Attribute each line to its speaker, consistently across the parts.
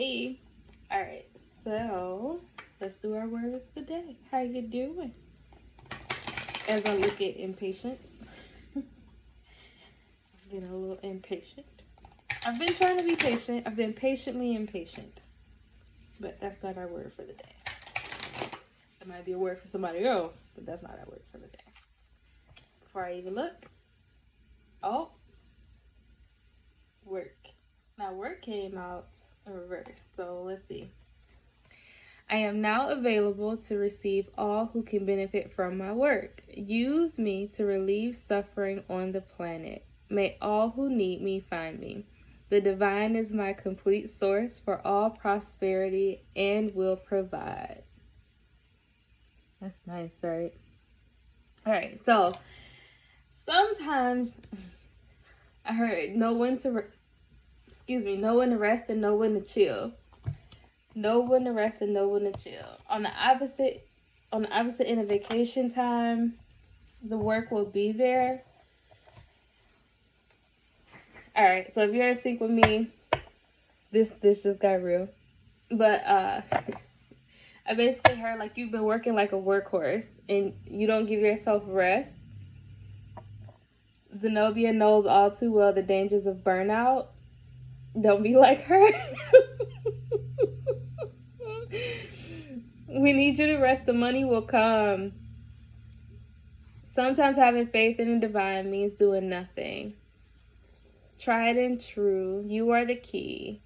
Speaker 1: Hey. All right. So let's do our word of the day. How you doing? As I look at impatience, I'm getting a little impatient. I've been trying to be patient. I've been patiently impatient, but that's not our word for the day. It might be a word for somebody else, but that's not our word for the day. Before I even look, oh, work. Now work came out in reverse. So let's see. I am now available to receive all who can benefit from my work. Use me to relieve suffering on the planet. May all who need me find me. The divine is my complete source for all prosperity and will provide. That's nice, right? All right, so sometimes I heard know when to rest and know when to chill. Know when to rest and know when to chill. On the opposite end of vacation time, the work will be there. All right, so if you're in sync with me, this just got real. But I basically heard like you've been working like a workhorse and you don't give yourself rest. Zenobia knows all too well the dangers of burnout. Don't be like her. We need you to rest. The money will come. Sometimes having faith in the divine means doing nothing. Tried and true. You are the key.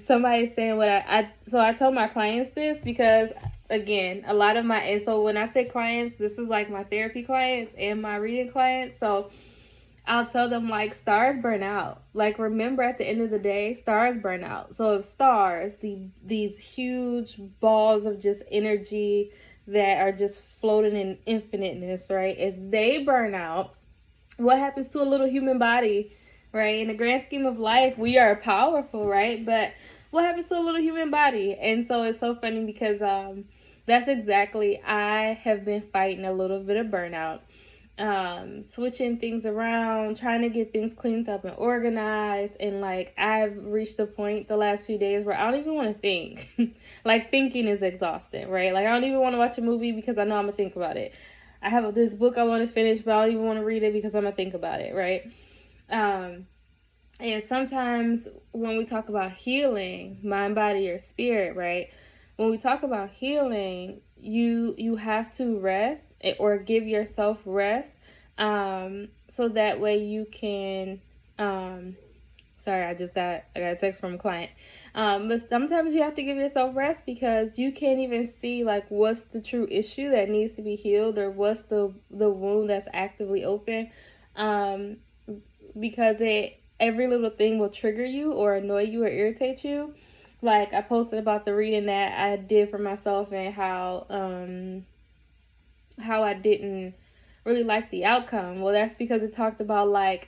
Speaker 1: Somebody's saying what I told my clients this because again, a lot of so when I say clients, this is like my therapy clients and my reading clients. So I'll tell them like stars burn out. Like remember at the end of the day, stars burn out. So if stars, these huge balls of just energy that are just floating in infiniteness, right? If they burn out, what happens to a little human body, right? In the grand scheme of life, we are powerful, right? But what happens to a little human body? And so it's so funny because that's exactly, I have been fighting a little bit of burnout. Switching things around, trying to get things cleaned up and organized, and like I've reached a point the last few days where I don't even want to think. Like thinking is exhausting, right? Like I don't even want to watch a movie because I know I'm gonna think about it. I have this book I want to finish, but I don't even want to read it because I'm gonna think about it, right? And sometimes when we talk about healing, mind, body, or spirit, right? When we talk about healing, you have to rest or give yourself rest, so that way you can. Sorry, I got a text from a client. But sometimes you have to give yourself rest because you can't even see like what's the true issue that needs to be healed or what's the wound that's actively open, because every little thing will trigger you or annoy you or irritate you. Like I posted about the reading that I did for myself and how I didn't really like the outcome. Well, that's because it talked about like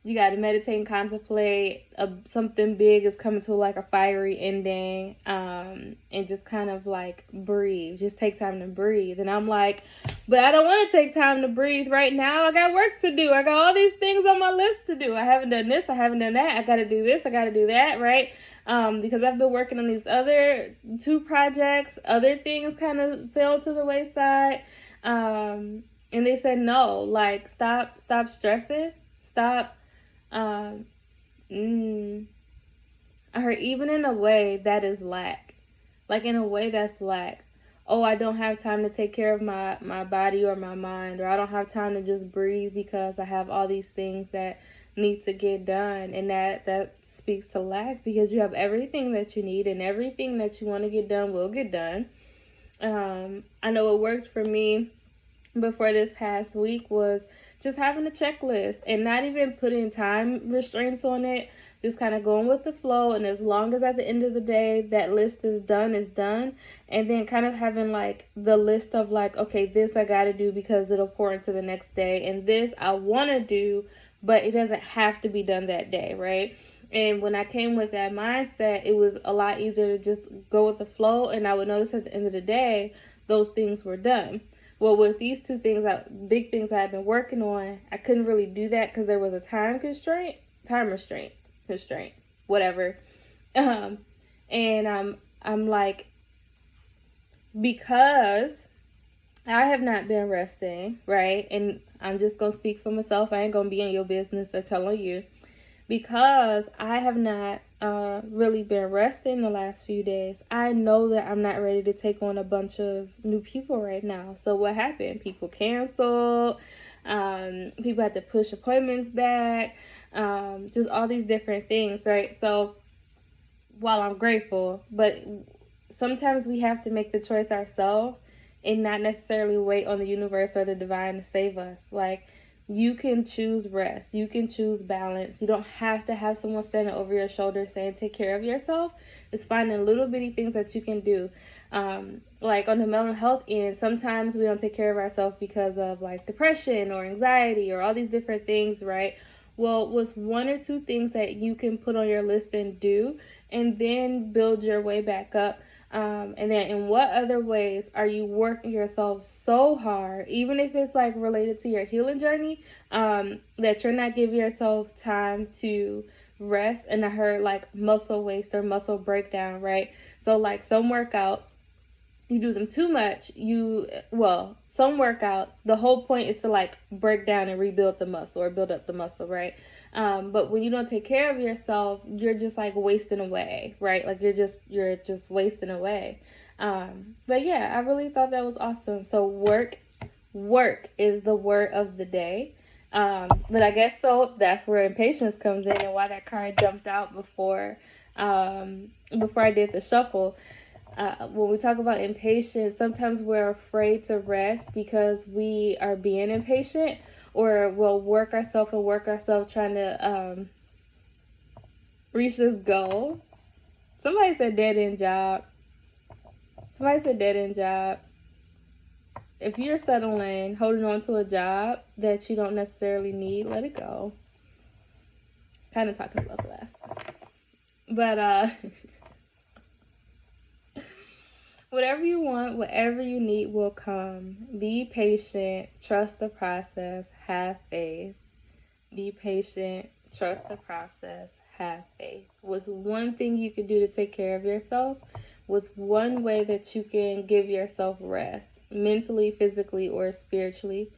Speaker 1: you got to meditate and contemplate something big is coming to like a fiery ending, and just kind of like breathe. Just take time to breathe. And I'm like, but I don't want to take time to breathe right now. I got work to do. I got all these things on my list to do. I haven't done this. I haven't done that. I got to do this. I got to do that, right? Because I've been working on these other 2 projects. Other things kind of fell to the wayside. And they said, no, like, stop stressing. Stop. I heard even in a way that is lack. Like in a way that's lack. Oh, I don't have time to take care of my body or my mind, or I don't have time to just breathe because I have all these things that need to get done. And that speaks to lack, because you have everything that you need and everything that you want to get done will get done. I know what worked for me before this past week was just having a checklist and not even putting time restraints on it, just kind of going with the flow. And as long as at the end of the day that list is done, and then kind of having like the list of like, okay, this I got to do because it'll pour into the next day, and this I want to do, but it doesn't have to be done that day, right? And when I came with that mindset, it was a lot easier to just go with the flow, and I would notice at the end of the day those things were done. Well, with these 2 things, big things I've been working on, I couldn't really do that because there was a time restraint. whatever. And I'm like, because I have not been resting, right? And I'm just gonna speak for myself. I ain't gonna be in your business or telling you. Because I have not really been resting the last few days, I know that I'm not ready to take on a bunch of new people right now. So what happened? People canceled. People had to push appointments back. Just all these different things, right? So while I'm grateful, but sometimes we have to make the choice ourselves and not necessarily wait on the universe or the divine to save us. Like, you can choose rest, you can choose balance. You don't have to have someone standing over your shoulder saying take care of yourself. It's finding little bitty things that you can do. Like on the mental health end, sometimes we don't take care of ourselves because of like depression or anxiety or all these different things, right? Well, what's one or two things that you can put on your list and do, and then build your way back up? And then in what other ways are you working yourself so hard, even if it's like related to your healing journey, that you're not giving yourself time to rest and to hurt like muscle waste or muscle breakdown, right? So like some workouts, you do them too much, some workouts, the whole point is to like break down and rebuild the muscle or build up the muscle, right? But when you don't take care of yourself, you're just like wasting away, right? Like you're just wasting away. But yeah, I really thought that was awesome. So work is the word of the day. But I guess so that's where impatience comes in and why that card jumped out before I did the shuffle. When we talk about impatience, sometimes we're afraid to rest because we are being impatient, or we'll work ourselves trying to reach this goal. Somebody said dead end job. If you're settling, holding on to a job that you don't necessarily need, let it go. Kind of talking about less. But whatever you want, whatever you need will come. Be patient, trust the process, have faith. Be patient, trust the process, have faith. What's one thing you can do to take care of yourself? What's one way that you can give yourself rest, mentally, physically, or spiritually,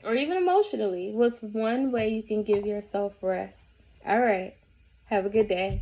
Speaker 1: or even emotionally? What's one way you can give yourself rest? All right. Have a good day.